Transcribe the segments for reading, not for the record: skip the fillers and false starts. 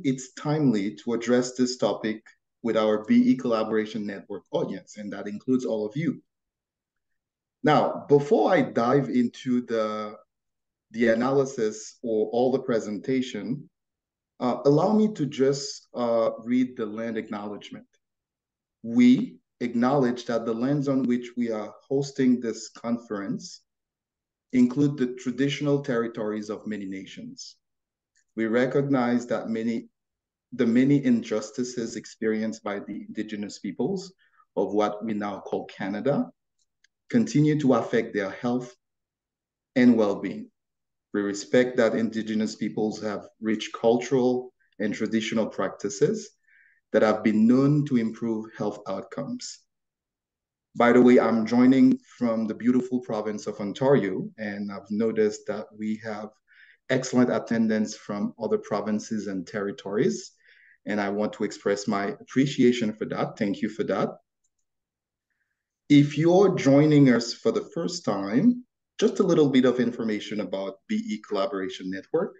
it's timely to address this topic with our BE Collaboration Network audience, and that includes all of you. Now, before I dive into the analysis or all the presentation, allow me to just read the land acknowledgement. We acknowledge that the lands on which we are hosting this conference include the traditional territories of many nations. We recognize that the many injustices experienced by the indigenous peoples of what we now call Canada continue to affect their health and well-being. We respect that indigenous peoples have rich cultural and traditional practices that have been known to improve health outcomes. By the way, I'm joining from the beautiful province of Ontario, and I've noticed that we have excellent attendance from other provinces and territories, and I want to express my appreciation for that. Thank you for that. If you're joining us for the first time, just a little bit of information about BE Collaboration Network.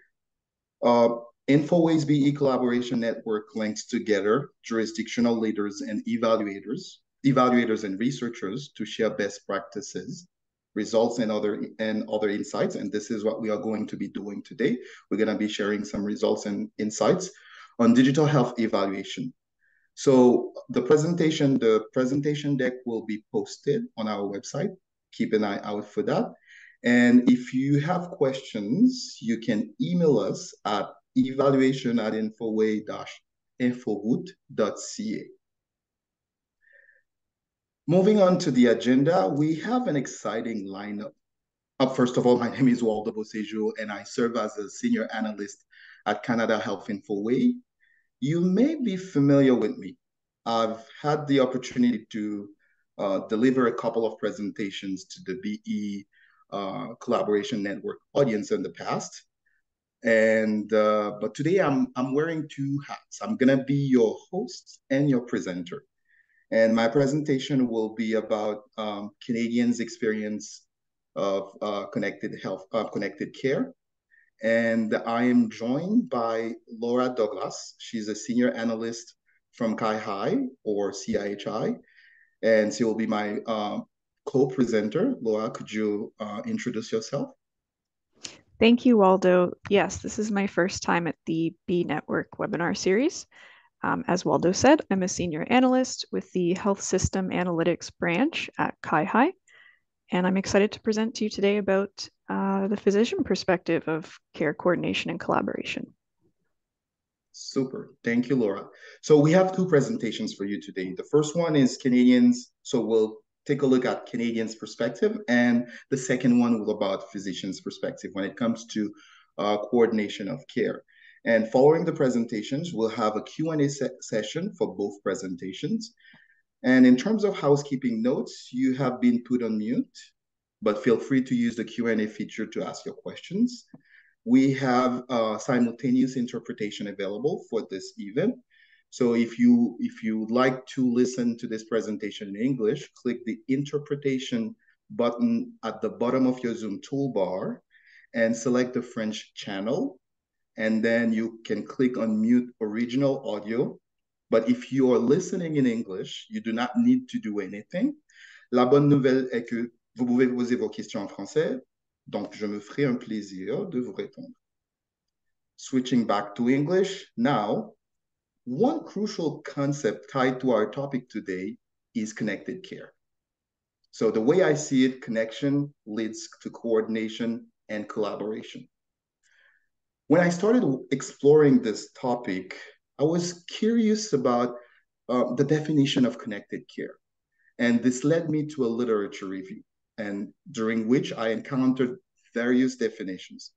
InfoWay's BE Collaboration Network links together jurisdictional leaders and evaluators and researchers to share best practices, results, and other insights. And this is what we are going to be doing today. We're going to be sharing some results and insights on digital health evaluation. So the presentation deck will be posted on our website. Keep an eye out for that. And if you have questions, you can email us at evaluation@infoway-inforoute.ca. Moving on to the agenda, we have an exciting lineup. First of all, my name is Waldo Bosejo, and I serve as a senior analyst at Canada Health InfoWay. You may be familiar with me. I've had the opportunity to deliver a couple of presentations to the BE Collaboration Network audience in the past. But today I'm wearing two hats. I'm gonna be your host and your presenter. And my presentation will be about Canadians' experience of connected care. And I am joined by Laura Douglas. She's a senior analyst from CIHI or CIHI, and she will be my co-presenter. Laura, could you introduce yourself? Thank you, Waldo. Yes, this is my first time at the B Network webinar series. As Waldo said, I'm a senior analyst with the Health System Analytics branch at CIHI, and I'm excited to present to you today about the physician perspective of care coordination and collaboration. Super. Thank you, Laura. So we have two presentations for you today. The first one is Canadians. So we'll take a look at Canadians' perspective, and the second one will about physicians' perspective when it comes to coordination of care. And following the presentations, we'll have a Q&A session for both presentations. And in terms of housekeeping notes, you have been put on mute, but feel free to use the Q&A feature to ask your questions. We have simultaneous interpretation available for this event. So if you would like to listen to this presentation in English, click the interpretation button at the bottom of your Zoom toolbar and select the French channel. And then you can click on mute original audio. But if you are listening in English, you do not need to do anything. La bonne nouvelle est que vous pouvez poser vos questions en français. Donc, je me ferai un plaisir de vous répondre. Switching back to English now, one crucial concept tied to our topic today is connected care. So the way I see it, connection leads to coordination and collaboration. When I started exploring this topic, I was curious about the definition of connected care. And this led me to a literature review, and during which I encountered various definitions.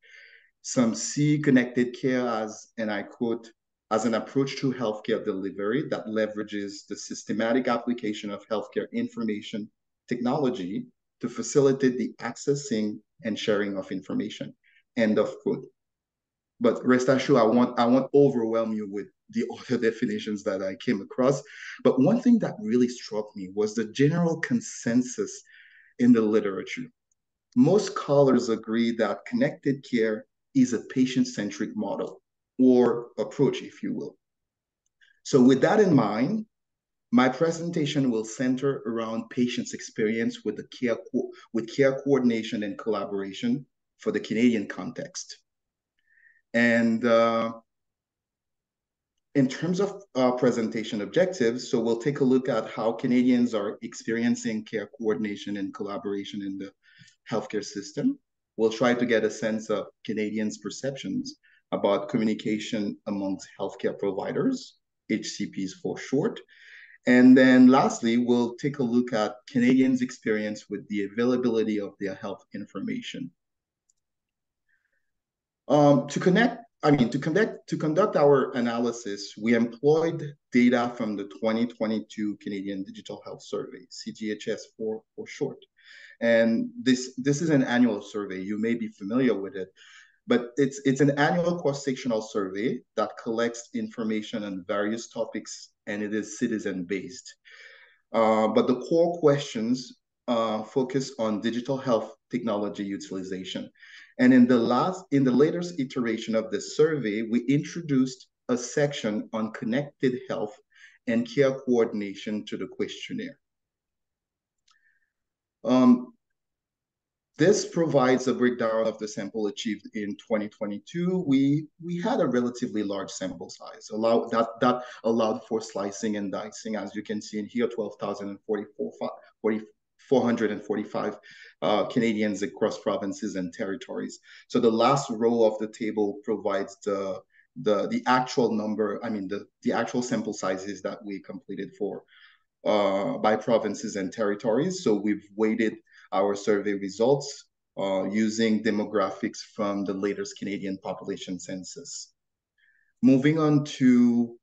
Some see connected care as, and I quote, as an approach to healthcare delivery that leverages the systematic application of healthcare information technology to facilitate the accessing and sharing of information, end of quote. But rest assured, I won't overwhelm you with the other definitions that I came across. But one thing that really struck me was the general consensus in the literature. Most scholars agree that connected care is a patient-centric model, or approach, if you will. So with that in mind, my presentation will center around patients' experience with care coordination and collaboration for the Canadian context. And in terms of presentation objectives, so we'll take a look at how Canadians are experiencing care coordination and collaboration in the healthcare system. We'll try to get a sense of Canadians' perceptions about communication amongst healthcare providers, HCPs for short. And then lastly, we'll take a look at Canadians' experience with the availability of their health information. To conduct our analysis, we employed data from the 2022 Canadian Digital Health Survey, CGHS for short. And this is an annual survey. You may be familiar with it, but it's an annual cross-sectional survey that collects information on various topics, and it is citizen-based. But the core questions focus on digital health technology utilization. And in the latest iteration of the survey, we introduced a section on connected health and care coordination to the questionnaire. This provides a breakdown of the sample achieved in 2022. We had a relatively large sample size, that allowed for slicing and dicing, as you can see in here, 12,445 Canadians across provinces and territories. So the last row of the table provides the actual number, the actual sample sizes that we completed for by provinces and territories. So we've weighted our survey results using demographics from the latest Canadian population census. Moving on to,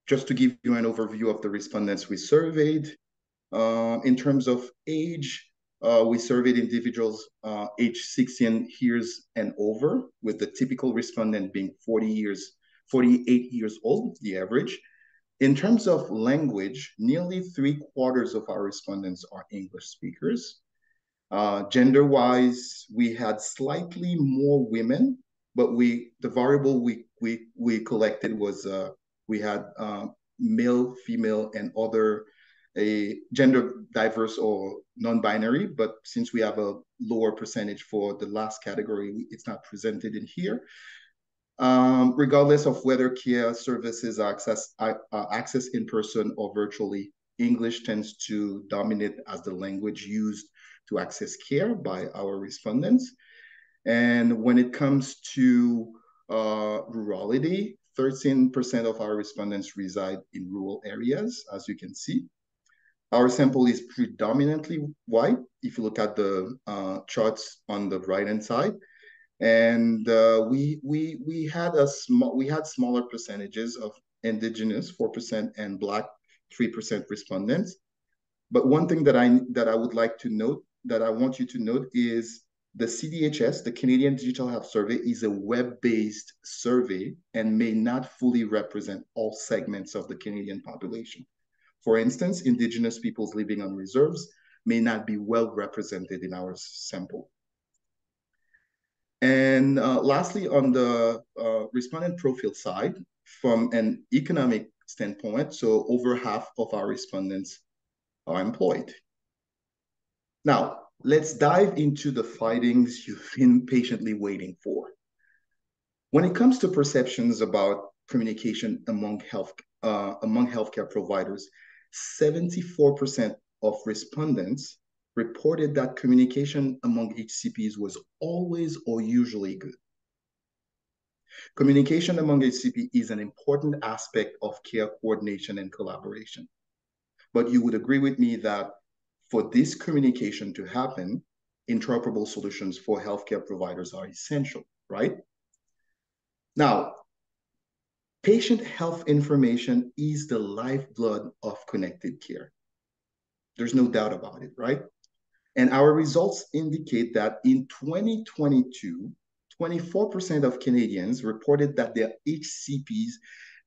just to give you an overview of the respondents we surveyed. In terms of age, we surveyed individuals aged 16 years and over, with the typical respondent being 48 years old, the average. In terms of language, nearly 3/4 of our respondents are English speakers. Gender-wise, we had slightly more women, but the variable we collected was we had male, female, and other gender diverse or non-binary. But since we have a lower percentage for the last category, it's not presented in here. Regardless of whether care services are accessed in person or virtually, English tends to dominate as the language used to access care by our respondents. And when it comes to rurality, 13% of our respondents reside in rural areas, as you can see. Our sample is predominantly white, if you look at the charts on the right-hand side. And we had smaller percentages of Indigenous, 4%, and Black, 3% respondents. But one thing that I would like to note, that I want you to note, is the CDHS, the Canadian Digital Health Survey, is a web-based survey and may not fully represent all segments of the Canadian population. For instance, Indigenous peoples living on reserves may not be well represented in our sample. And lastly, on the respondent profile side, from an economic standpoint, so over half of our respondents are employed. Now, let's dive into the findings you've been patiently waiting for. When it comes to perceptions about communication among healthcare providers, 74% of respondents reported that communication among HCPs was always or usually good. Communication among HCP is an important aspect of care coordination and collaboration. But you would agree with me that for this communication to happen, interoperable solutions for healthcare providers are essential, right? Now, patient health information is the lifeblood of connected care. There's no doubt about it, right? And our results indicate that in 2022, 24% of Canadians reported that their HCPs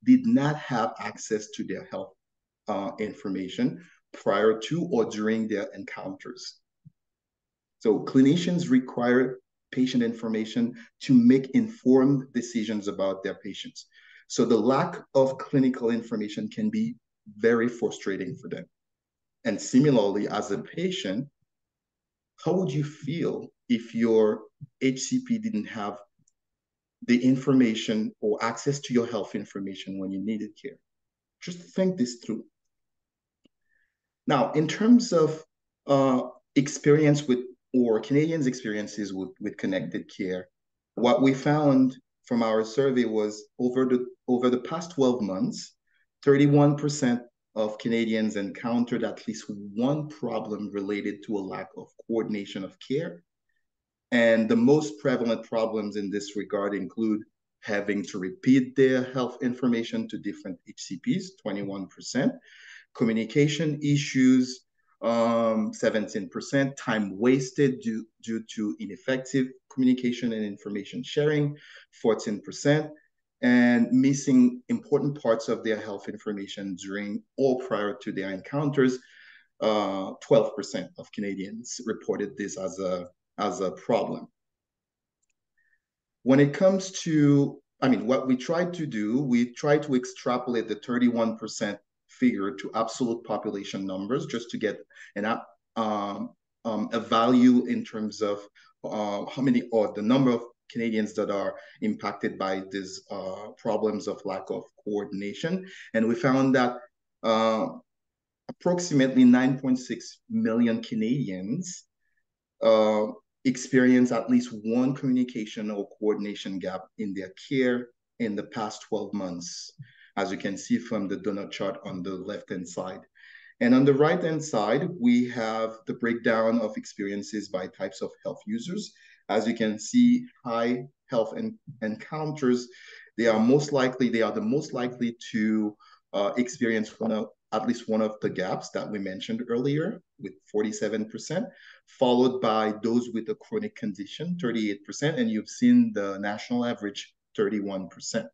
did not have access to their health information prior to or during their encounters. So clinicians require patient information to make informed decisions about their patients. So the lack of clinical information can be very frustrating for them. And similarly, as a patient, how would you feel if your HCP didn't have the information or access to your health information when you needed care? Just think this through. Now, in terms of experience with, or Canadians' experiences with connected care, what we found from our survey was over the past 12 months, 31% of Canadians encountered at least one problem related to a lack of coordination of care. And the most prevalent problems in this regard include having to repeat their health information to different HCPs, 21%, communication issues, 17%, time wasted due to ineffective communication and information sharing, 14%, and missing important parts of their health information during or prior to their encounters. 12% of Canadians reported this as a problem. When it comes to, what we tried to do, we tried to extrapolate the 31% figure to absolute population numbers just to get a value in terms of how many, or the number of Canadians that are impacted by these problems of lack of coordination. And we found that approximately 9.6 million Canadians experience at least one communication or coordination gap in their care in the past 12 months, as you can see from the donut chart on the left-hand side. And on the right-hand side, we have the breakdown of experiences by types of health users. As you can see, high health encounters, they are the most likely to experience at least one of the gaps that we mentioned earlier, with 47%, followed by those with a chronic condition, 38%, and you've seen the national average, 31%.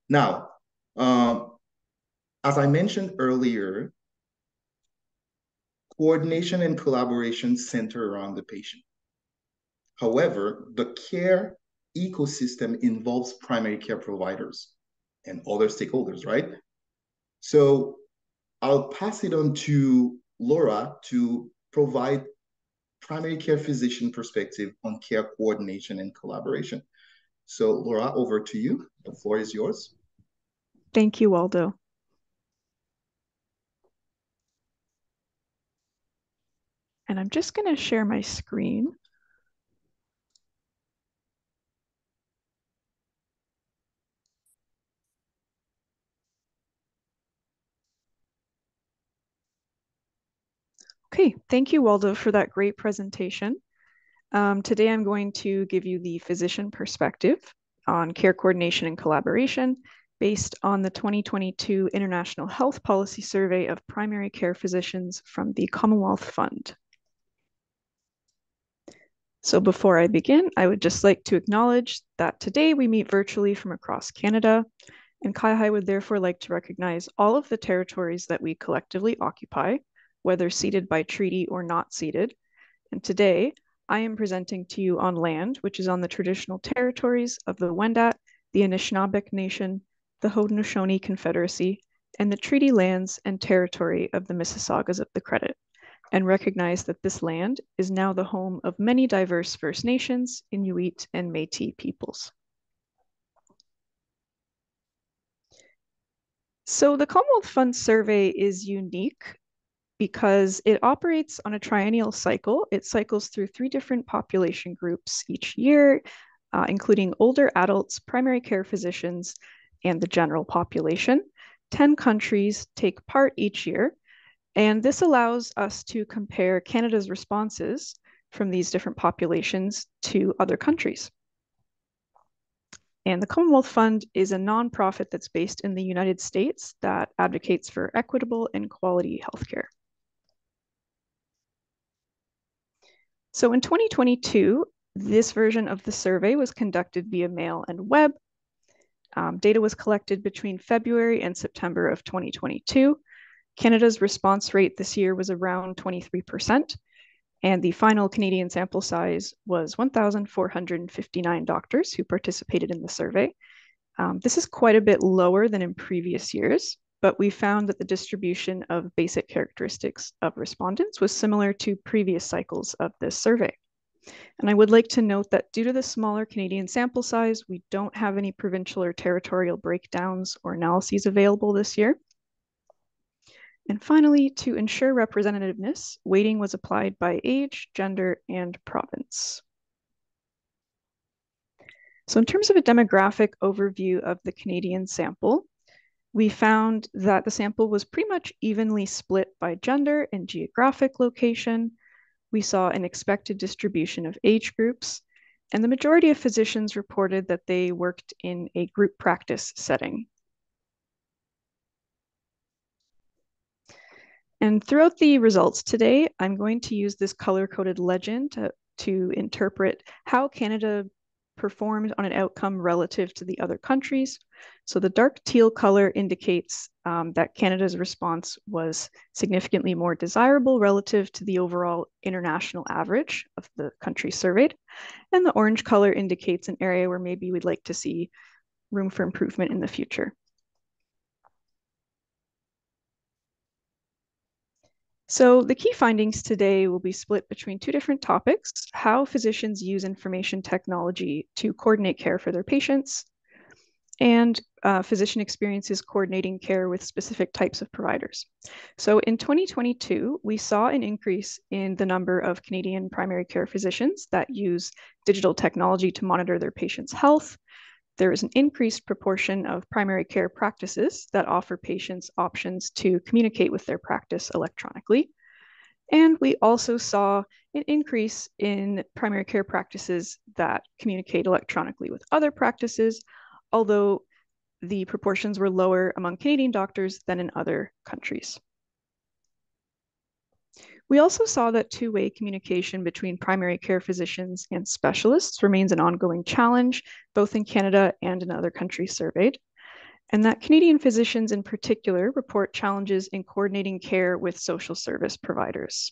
Now, as I mentioned earlier, coordination and collaboration center around the patient. However, the care ecosystem involves primary care providers and other stakeholders, right? So I'll pass it on to Laura to provide primary care physician perspective on care coordination and collaboration. So Laura, over to you. The floor is yours. Thank you, Waldo. And I'm just going to share my screen. Okay, thank you, Waldo, for that great presentation. Today, I'm going to give you the physician perspective on care coordination and collaboration based on the 2022 International Health Policy Survey of Primary Care Physicians from the Commonwealth Fund. So before I begin, I would just like to acknowledge that today we meet virtually from across Canada, and CIHI would therefore like to recognize all of the territories that we collectively occupy, whether ceded by treaty or not ceded. And today, I am presenting to you on land, which is on the traditional territories of the Wendat, the Anishinaabeg Nation, the Haudenosaunee Confederacy, and the treaty lands and territory of the Mississaugas of the Credit, and recognize that this land is now the home of many diverse First Nations, Inuit, and Métis peoples. So the Commonwealth Fund Survey is unique because it operates on a triennial cycle. It cycles through 3 different population groups each year, including older adults, primary care physicians, and the general population. 10 countries take part each year, and this allows us to compare Canada's responses from these different populations to other countries. And the Commonwealth Fund is a nonprofit that's based in the United States that advocates for equitable and quality healthcare. So in 2022, this version of the survey was conducted via mail and web. Data was collected between February and September of 2022. Canada's response rate this year was around 23%. And the final Canadian sample size was 1,459 doctors who participated in the survey. This is quite a bit lower than in previous years, but we found that the distribution of basic characteristics of respondents was similar to previous cycles of this survey. And I would like to note that due to the smaller Canadian sample size, we don't have any provincial or territorial breakdowns or analyses available this year. And finally, to ensure representativeness, weighting was applied by age, gender, and province. So in terms of a demographic overview of the Canadian sample, we found that the sample was pretty much evenly split by gender and geographic location. We saw an expected distribution of age groups, and the majority of physicians reported that they worked in a group practice setting. And throughout the results today, I'm going to use this color-coded legend to interpret how Canada performed on an outcome relative to the other countries. So the dark teal color indicates that Canada's response was significantly more desirable relative to the overall international average of the countries surveyed. And the orange color indicates an area where maybe we'd like to see room for improvement in the future. So the key findings today will be split between two different topics: how physicians use information technology to coordinate care for their patients, and physician experiences coordinating care with specific types of providers. So in 2022, we saw an increase in the number of Canadian primary care physicians that use digital technology to monitor their patients' health. There is an increased proportion of primary care practices that offer patients options to communicate with their practice electronically. And we also saw an increase in primary care practices that communicate electronically with other practices, although the proportions were lower among Canadian doctors than in other countries. We also saw that two-way communication between primary care physicians and specialists remains an ongoing challenge, both in Canada and in other countries surveyed, and that Canadian physicians in particular report challenges in coordinating care with social service providers.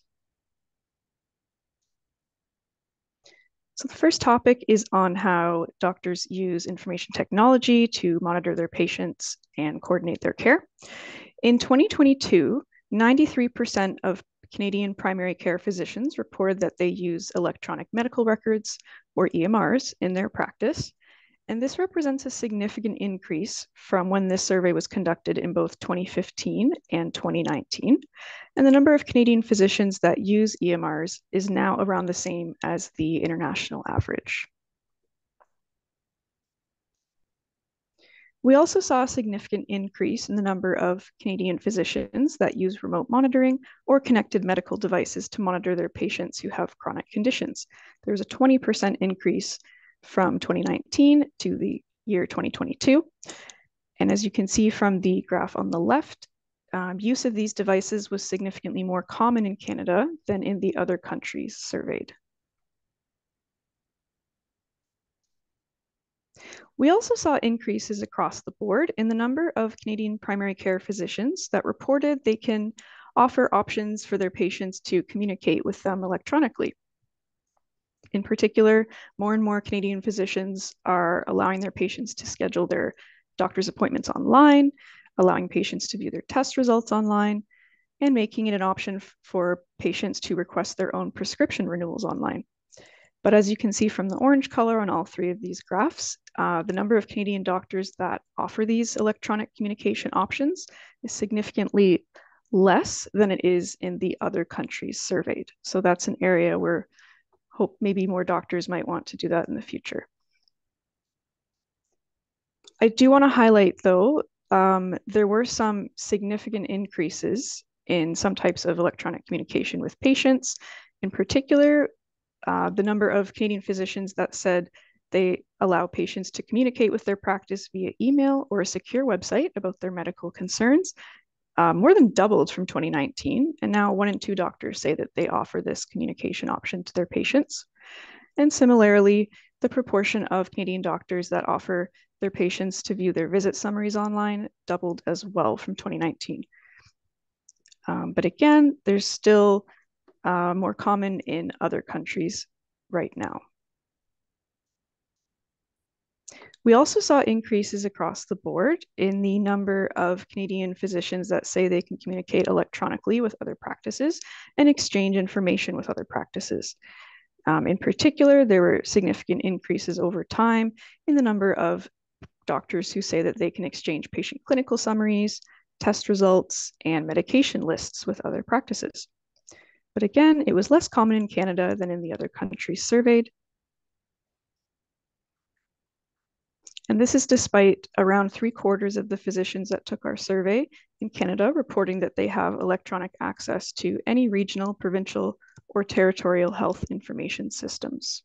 So the first topic is on how doctors use information technology to monitor their patients and coordinate their care. In 2022, 93% of Canadian primary care physicians reported that they use electronic medical records, or EMRs, in their practice. And this represents a significant increase from when this survey was conducted in both 2015 and 2019. And the number of Canadian physicians that use EMRs is now around the same as the international average. We also saw a significant increase in the number of Canadian physicians that use remote monitoring or connected medical devices to monitor their patients who have chronic conditions. There was a 20% increase from 2019 to the year 2022. And as you can see from the graph on the left, use of these devices was significantly more common in Canada than in the other countries surveyed. We also saw increases across the board in the number of Canadian primary care physicians that reported they can offer options for their patients to communicate with them electronically. In particular, more and more Canadian physicians are allowing their patients to schedule their doctor's appointments online, allowing patients to view their test results online, and making it an option for patients to request their own prescription renewals online. But as you can see from the orange color on all three of these graphs, the number of Canadian doctors that offer these electronic communication options is significantly less than it is in the other countries surveyed. So that's an area where hope maybe more doctors might want to do that in the future. I do want to highlight, though, there were some significant increases in some types of electronic communication with patients. In particular, the number of Canadian physicians that said they allow patients to communicate with their practice via email or a secure website about their medical concerns more than doubled from 2019. And now 1 in 2 doctors say that they offer this communication option to their patients. And similarly, the proportion of Canadian doctors that offer their patients to view their visit summaries online doubled as well from 2019. But again, there's still more common in other countries right now. We also saw increases across the board in the number of Canadian physicians that say they can communicate electronically with other practices and exchange information with other practices. In particular, there were significant increases over time in the number of doctors who say that they can exchange patient clinical summaries, test results, and medication lists with other practices. But again, it was less common in Canada than in the other countries surveyed. And this is despite around 3/4 of the physicians that took our survey in Canada reporting that they have electronic access to any regional, provincial, or territorial health information systems.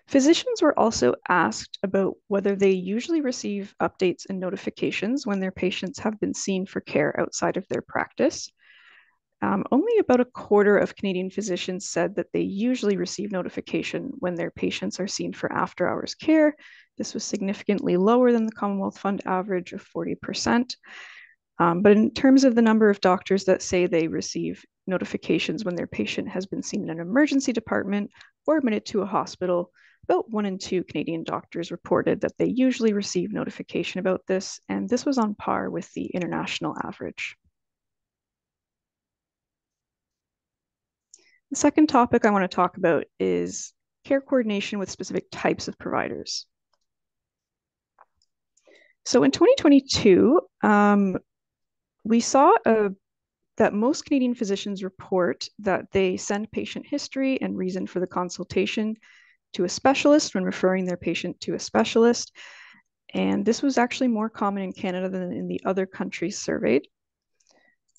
Physicians were also asked about whether they usually receive updates and notifications when their patients have been seen for care outside of their practice. Only about 1/4 of Canadian physicians said that they usually receive notification when their patients are seen for after-hours care. This was significantly lower than the Commonwealth Fund average of 40%. But in terms of the number of doctors that say they receive notifications when their patient has been seen in an emergency department or admitted to a hospital, about 1 in 2 Canadian doctors reported that they usually receive notification about this, and this was on par with the international average. The second topic I want to talk about is care coordination with specific types of providers. So in 2022, we saw that most Canadian physicians report that they send patient history and reason for the consultation to a specialist when referring their patient to a specialist. And this was actually more common in Canada than in the other countries surveyed.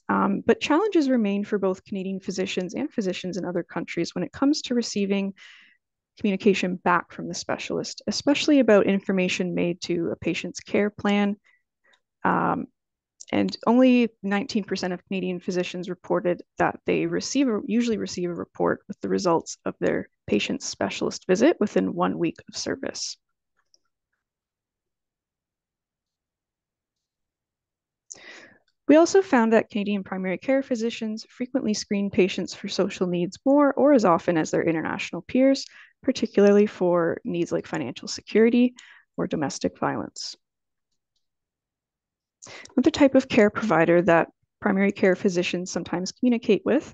But challenges remain for both Canadian physicians and physicians in other countries when it comes to receiving communication back from the specialist, especially about information made to a patient's care plan. And only 19% of Canadian physicians reported that they usually receive a report with the results of their patient's specialist visit within 1 week of service. We also found that Canadian primary care physicians frequently screen patients for social needs more or as often as their international peers, particularly for needs like financial security or domestic violence. Another type of care provider that primary care physicians sometimes communicate with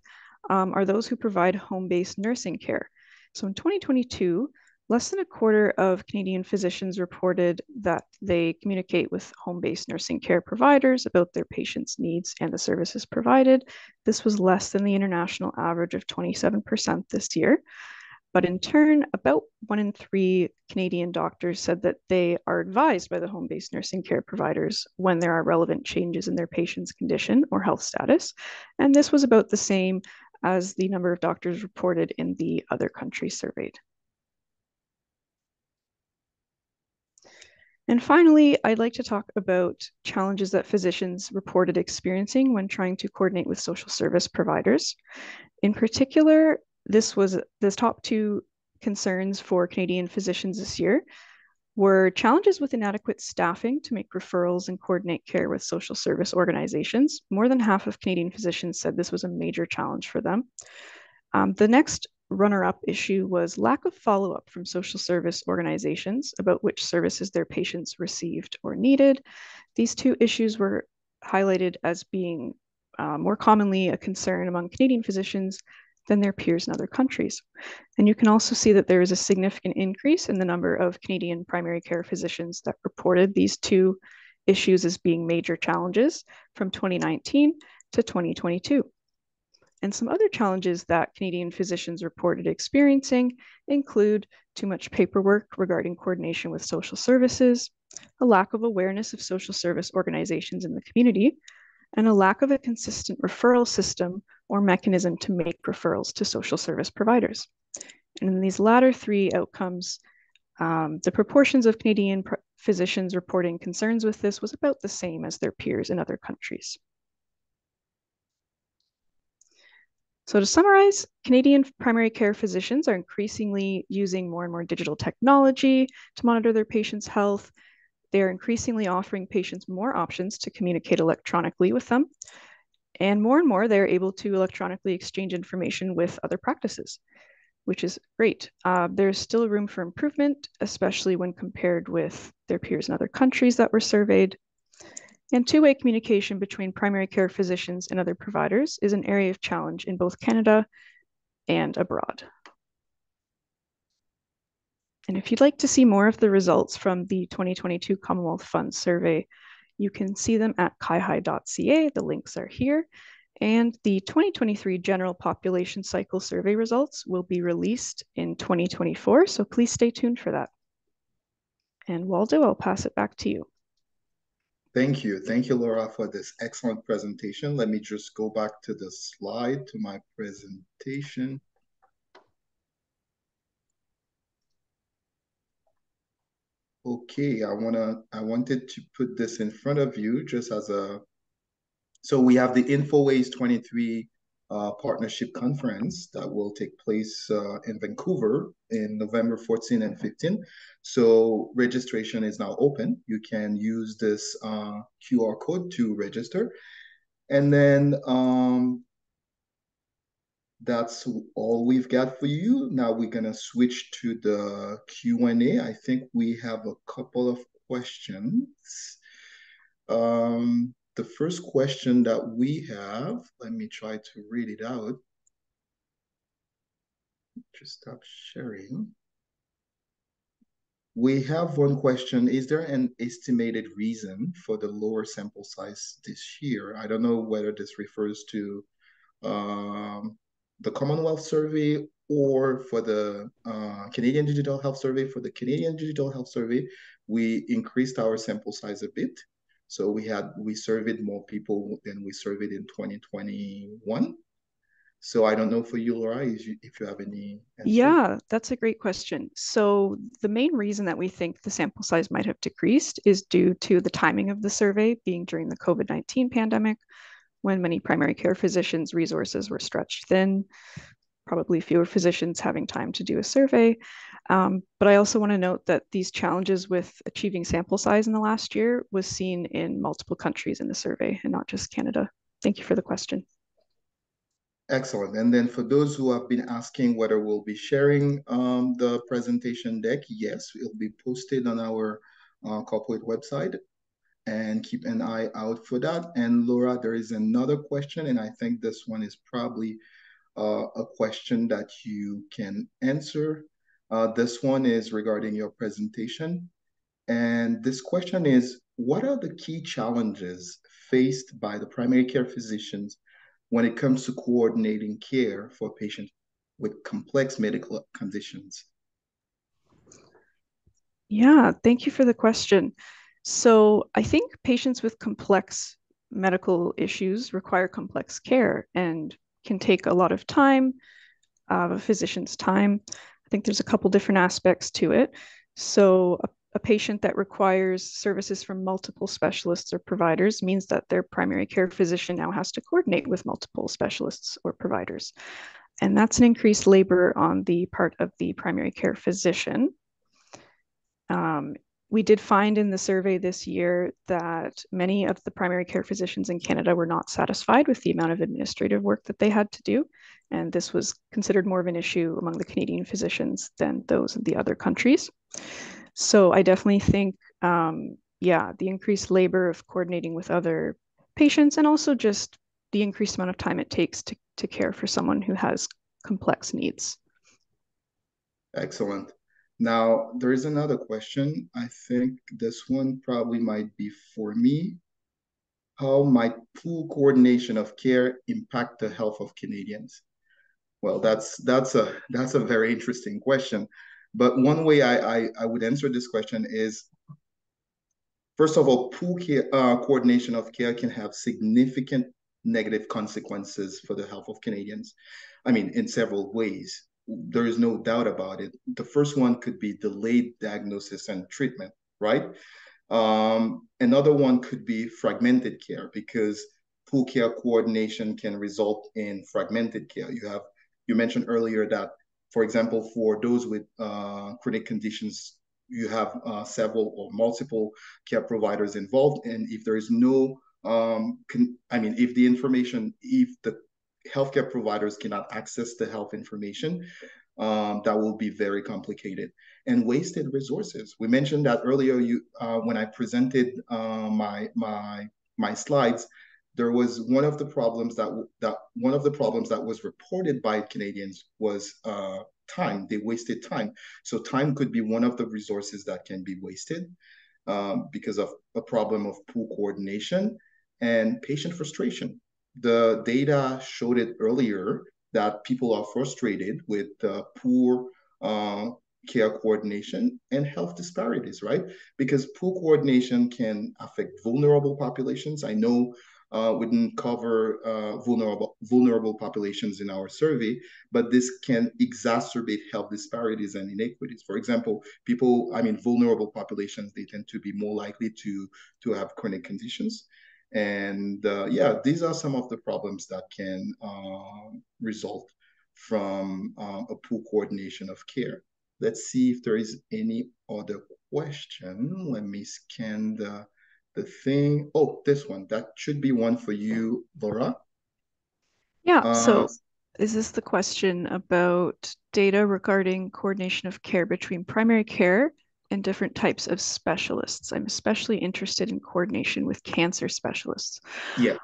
are those who provide home-based nursing care. So in 2022, less than 1/4 of Canadian physicians reported that they communicate with home-based nursing care providers about their patients' needs and the services provided. This was less than the international average of 27% this year. But in turn, about 1 in 3 Canadian doctors said that they are advised by the home-based nursing care providers when there are relevant changes in their patient's condition or health status. And this was about the same as the number of doctors reported in the other countries surveyed. And finally, I'd like to talk about challenges that physicians reported experiencing when trying to coordinate with social service providers. In particular, the top 2 concerns for Canadian physicians this year were challenges with inadequate staffing to make referrals and coordinate care with social service organizations. More than half of Canadian physicians said this was a major challenge for them. The next runner-up issue was lack of follow-up from social service organizations about which services their patients received or needed. These 2 issues were highlighted as being more commonly a concern among Canadian physicians than their peers in other countries. And you can also see that there is a significant increase in the number of Canadian primary care physicians that reported these 2 issues as being major challenges from 2019 to 2022. And some other challenges that Canadian physicians reported experiencing include too much paperwork regarding coordination with social services, a lack of awareness of social service organizations in the community, and a lack of a consistent referral system or mechanism to make referrals to social service providers. And in these latter 3 outcomes, the proportions of Canadian physicians reporting concerns with this was about the same as their peers in other countries. So to summarize, Canadian primary care physicians are increasingly using more and more digital technology to monitor their patients' health. They are increasingly offering patients more options to communicate electronically with them. And more, they're able to electronically exchange information with other practices, which is great. There's still room for improvement, especially when compared with their peers in other countries that were surveyed. And two-way communication between primary care physicians and other providers is an area of challenge in both Canada and abroad. And if you'd like to see more of the results from the 2022 Commonwealth Fund Survey, you can see them at CIHI.ca. The links are here. And the 2023 General Population Cycle Survey results will be released in 2024, so please stay tuned for that. And Waldo, I'll pass it back to you. Thank you. Thank you, Laura, for this excellent presentation. Let me just go back to the slide, to my presentation. Okay, I wanted to put this in front of you just as a, so we have the InfoWays 23 partnership conference that will take place in Vancouver in November 14 and 15. So registration is now open. You can use this QR code to register. And then that's all we've got for you. Now we're gonna switch to the Q&A. I think we have a couple of questions. The first question that we have, let me try to read it out. Just stop sharing. We have one question. Is there an estimated reason for the lower sample size this year? I don't know whether this refers to the Commonwealth Survey or for the Canadian Digital Health Survey. For the Canadian Digital Health Survey, we increased our sample size a bit. So we surveyed more people than we surveyed in 2021. So I don't know for you, Laura, if you have any answer. Yeah, that's a great question. So the main reason that we think the sample size might have decreased is due to the timing of the survey being during the COVID-19 pandemic, when many primary care physicians' resources were stretched thin, probably fewer physicians having time to do a survey. But I also want to note that these challenges with achieving sample size in the last year was seen in multiple countries in the survey and not just Canada. Thank you for the question. Excellent. And then for those who have been asking whether we'll be sharing the presentation deck, yes, it'll be posted on our corporate website, and keep an eye out for that. And Laura, there is another question, and I think this one is probably a question that you can answer. This one is regarding your presentation. And this question is, what are the key challenges faced by the primary care physicians when it comes to coordinating care for patients with complex medical conditions? Yeah, thank you for the question. So I think patients with complex medical issues require complex care and can take a lot of time, a physician's time. I think there's a couple different aspects to it. So a patient that requires services from multiple specialists or providers means that their primary care physician now has to coordinate with multiple specialists or providers. And that's an increased labor on the part of the primary care physician. We did find in the survey this year that many of the primary care physicians in Canada were not satisfied with the amount of administrative work that they had to do. And this was considered more of an issue among the Canadian physicians than those in the other countries. So I definitely think, yeah, the increased labor of coordinating with other patients and also just the increased amount of time it takes to care for someone who has complex needs. Excellent. Now, there is another question. I think this one probably might be for me. How might poor coordination of care impact the health of Canadians? Well, that's a very interesting question. But one way I would answer this question is, first of all, poor coordination of care can have significant negative consequences for the health of Canadians. I mean, in several ways. There is no doubt about it. The first one could be delayed diagnosis and treatment, right? Another one could be fragmented care, because poor care coordination can result in fragmented care. You mentioned earlier that, for example, for those with chronic conditions, you have several or multiple care providers involved, and if there is no if the information, if the healthcare providers cannot access the health information, that will be very complicated. And wasted resources. We mentioned that earlier. When I presented my slides, there was one of the problems that was reported by Canadians was time. They wasted time. So time could be one of the resources that can be wasted because of a problem of poor coordination and patient frustration. The data showed it earlier that people are frustrated with poor uh, care coordination and health disparities, right? Because poor coordination can affect vulnerable populations. I know we didn't cover vulnerable populations in our survey, but this can exacerbate health disparities and inequities. For example, vulnerable populations, they tend to be more likely to have chronic conditions. And yeah, these are some of the problems that can result from a poor coordination of care. Let's see if there is any other question. Let me scan the thing. Oh, this one. That should be one for you, Laura. Yeah, Uh, so is this the question about data regarding coordination of care between primary care and different types of specialists? I'm especially interested in coordination with cancer specialists. yeah.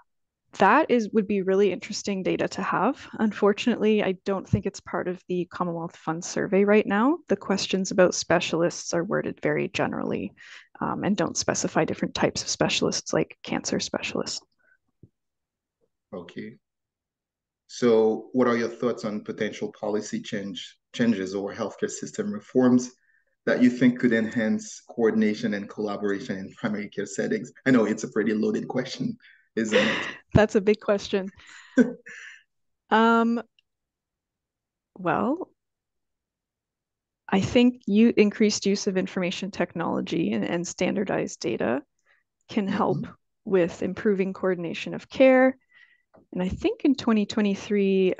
That would be really interesting data to have. Unfortunately, I don't think it's part of the Commonwealth Fund Survey right now. The questions about specialists are worded very generally and don't specify different types of specialists like cancer specialists. Okay. So, what are your thoughts on potential policy changes or healthcare system reforms that you think could enhance coordination and collaboration in primary care settings? I know it's a pretty loaded question, isn't it? That's a big question. Um, well, I think increased use of information technology and standardized data can help Mhm. with improving coordination of care. And I think in 2023,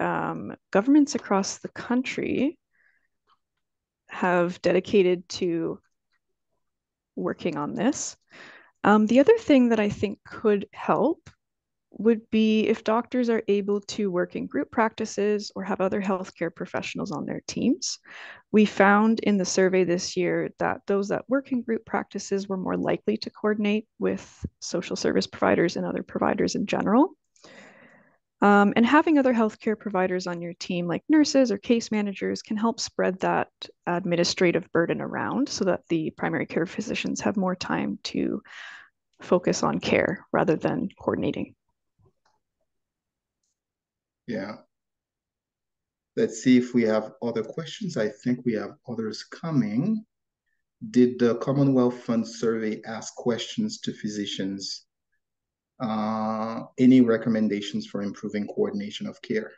governments across the country have dedicated to working on this. The other thing that I think could help would be if doctors are able to work in group practices or have other healthcare professionals on their teams. We found in the survey this year that those that work in group practices were more likely to coordinate with social service providers and other providers in general. And having other healthcare providers on your team, like nurses or case managers, can help spread that administrative burden around so that the primary care physicians have more time to focus on care rather than coordinating. Yeah. Let's see if we have other questions. I think we have others coming. Did the Commonwealth Fund Survey ask questions to physicians? Any recommendations for improving coordination of care?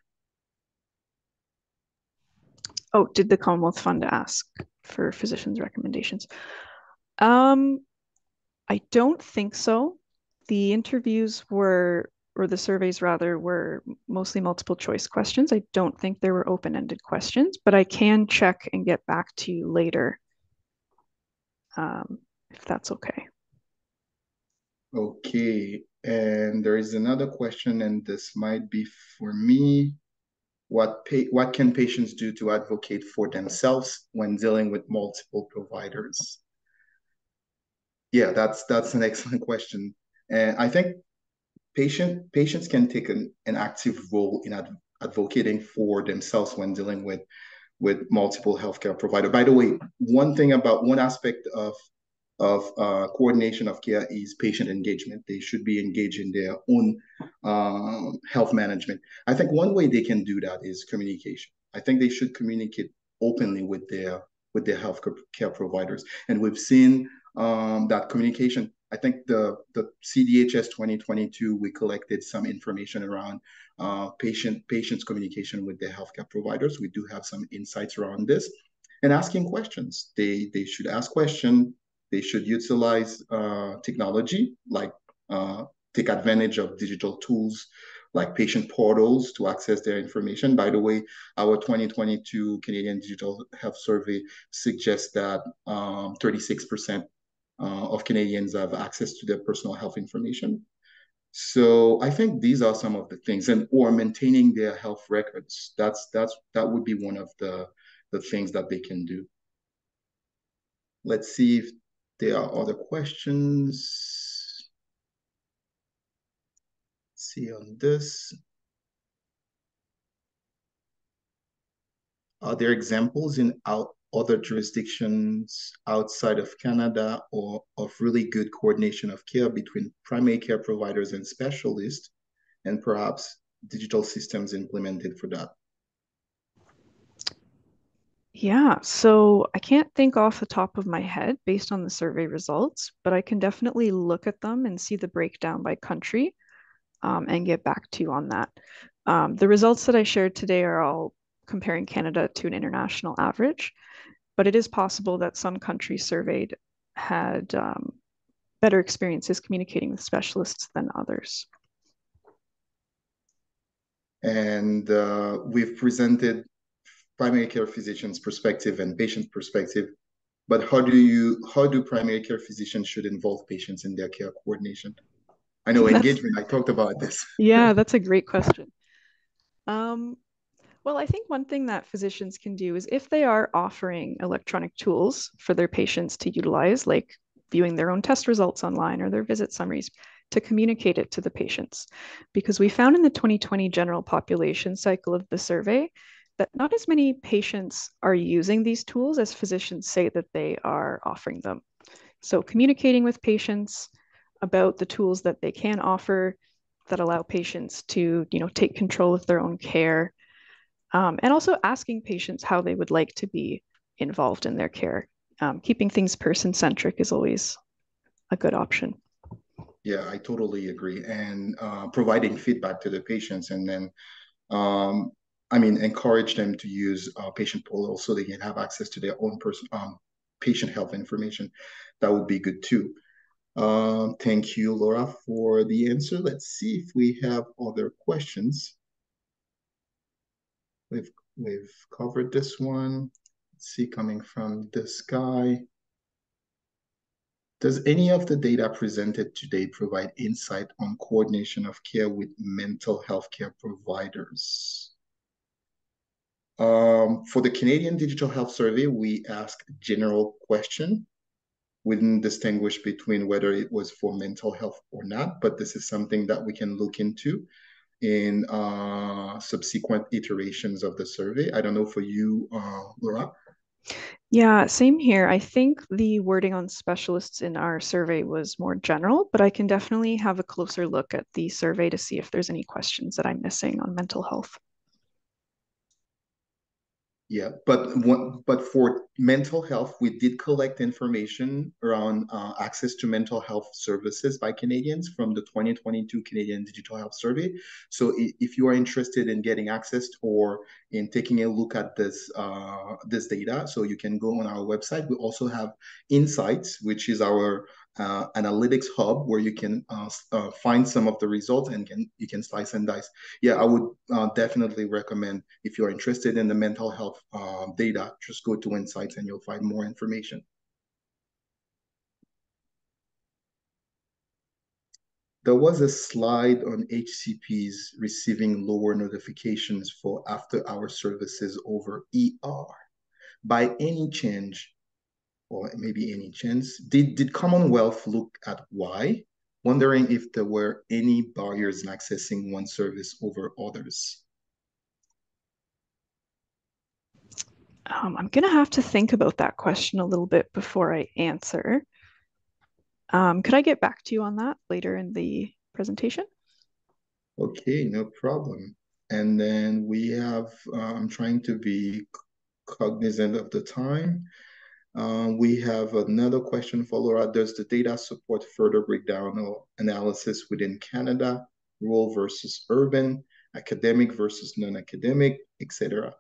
Oh, did the Commonwealth Fund ask for physicians' recommendations? Um, I don't think so. The interviews were, or the surveys rather, were mostly multiple choice questions. I don't think there were open-ended questions, but I can check and get back to you later if that's okay. Okay. And there is another question, and this might be for me. What can patients do to advocate for themselves when dealing with multiple providers? Yeah, that's an excellent question. And I think patients can take an active role in advocating for themselves when dealing with multiple healthcare provider. By the way, one aspect of coordination of care is patient engagement. They should be engaged in their own health management. I think one way they can do that is communication. I think they should communicate openly with their health care providers, and we've seen that communication. I think the CDHS 2022 we collected some information around patients communication with their healthcare providers. We do have some insights around this, and asking questions. They should ask questions. They should utilize technology, like take advantage of digital tools like patient portals to access their information. By the way, our 2022 Canadian Digital Health Survey suggests that 36% of Canadians have access to their personal health information. So I think these are some of the things, and or maintaining their health records. That would be one of the things that they can do. Let's see if there are other questions. Let's see on this. Are there examples in other jurisdictions outside of Canada or of really good coordination of care between primary care providers and specialists, and perhaps digital systems implemented for that? Yeah, so I can't think off the top of my head based on the survey results, but I can definitely look at them and see the breakdown by country and get back to you on that. The results that I shared today are all comparing Canada to an international average, but it is possible that some countries surveyed had better experiences communicating with specialists than others. And we've presented primary care physicians' perspective and patient perspective. But how do primary care physicians should involve patients in their care coordination? I know That's engagement, I talked about this. yeah, that's a great question. Um, Well, I think one thing that physicians can do is if they are offering electronic tools for their patients to utilize, like viewing their own test results online or their visit summaries, to communicate it to the patients. Because we found in the 2020 general population cycle of the survey that not as many patients are using these tools as physicians say that they are offering them. So communicating with patients about the tools that they can offer that allow patients to, take control of their own care, and also asking patients how they would like to be involved in their care. Keeping things person centric is always a good option. Yeah, I totally agree. And providing feedback to the patients and then, um, encourage them to use patient portals so they can have access to their own patient health information. That would be good too. Thank you, Laura, for the answer. Let's see if we have other questions. We've we've covered this one. Let's see, coming from this guy. Does any of the data presented today provide insight on coordination of care with mental health care providers? For the Canadian Digital Health Survey, we asked a general question. We didn't distinguish between whether it was for mental health or not, but this is something that we can look into in subsequent iterations of the survey. I don't know for you, Laura. Yeah, same here. I think the wording on specialists in our survey was more general, but I can definitely have a closer look at the survey to see if there's any questions that I'm missing on mental health. Yeah, but for mental health, we did collect information around access to mental health services by Canadians from the 2022 Canadian Digital Health Survey. So if you are interested in getting access or in taking a look at this data, so you can go on our website. We also have Insights, which is our analytics hub where you can find some of the results and you can slice and dice. Yeah, I would definitely recommend if you're interested in the mental health data, just go to Insights and you'll find more information. There was a slide on HCPs receiving lower notifications for after-hour services over ER. By any change, or maybe any chance, did Commonwealth look at why? Wondering if there were any barriers in accessing one service over others. I'm going to have to think about that question a little bit before I answer. Could I get back to you on that later in the presentation? Okay, no problem. And then we have, I'm trying to be cognizant of the time. We have another question for Laura. Does the data support further breakdown or analysis within Canada, rural versus urban, academic versus non-academic, etc.?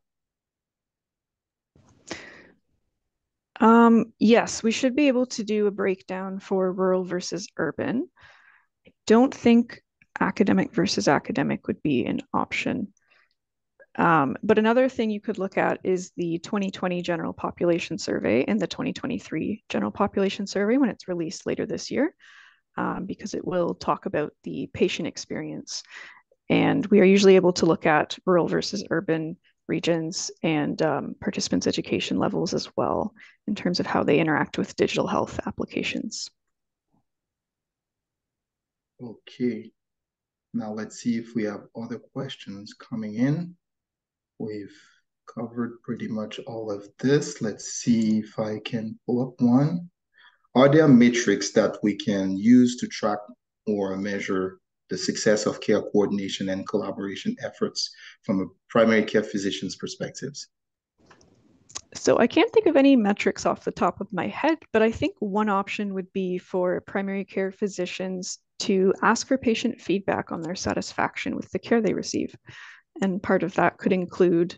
Yes, we should be able to do a breakdown for rural versus urban. I don't think academic versus academic would be an option. But another thing you could look at is the 2020 General Population Survey and the 2023 General Population Survey when it's released later this year. because it will talk about the patient experience. And we are usually able to look at rural versus urban regions and participants' education levels as well in terms of how they interact with digital health applications. Okay. Now let's see if we have other questions coming in. We've covered pretty much all of this. Let's see if I can pull up one. Are there metrics that we can use to track or measure the success of care coordination and collaboration efforts from a primary care physician's perspectives? So I can't think of any metrics off the top of my head, but I think one option would be for primary care physicians to ask for patient feedback on their satisfaction with the care they receive. And part of that could include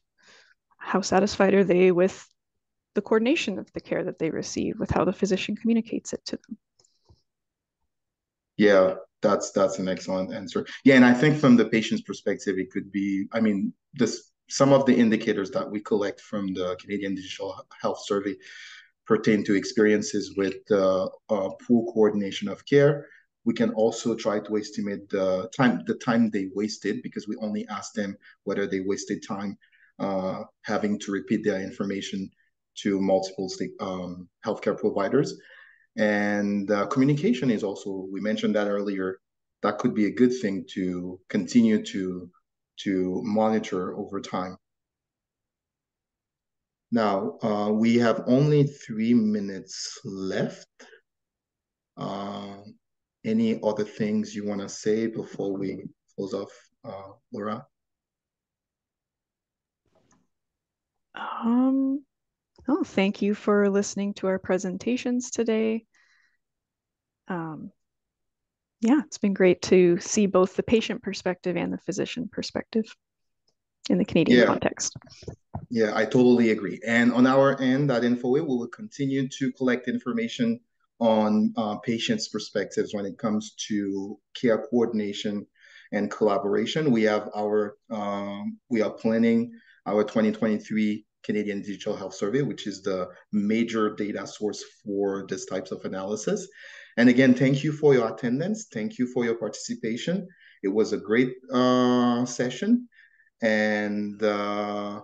how satisfied are they with the coordination of the care that they receive, with how the physician communicates it to them. Yeah, that's an excellent answer. Yeah, and I think from the patient's perspective, it could be, I mean, this some of the indicators that we collect from the Canadian Digital Health Survey pertain to experiences with poor coordination of care. We can also try to estimate the time they wasted because we only ask them whether they wasted time having to repeat their information to multiple healthcare providers. And communication is also, we mentioned that earlier, that could be a good thing to continue to monitor over time. Now, we have only 3 minutes left. Uh, any other things you want to say before we close off, Laura? Oh, thank you for listening to our presentations today. Um, yeah, it's been great to see both the patient perspective and the physician perspective in the Canadian Yeah, context. yeah, I totally agree. And on our end at InfoWay, we will continue to collect information on patients' perspectives when it comes to care coordination and collaboration. We are planning our 2023 Canadian Digital Health Survey, which is the major data source for this types of analysis. And again, thank you for your attendance. Thank you for your participation. It was a great session. And I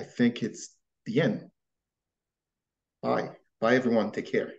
think it's the end. Bye. Bye, everyone. Take care.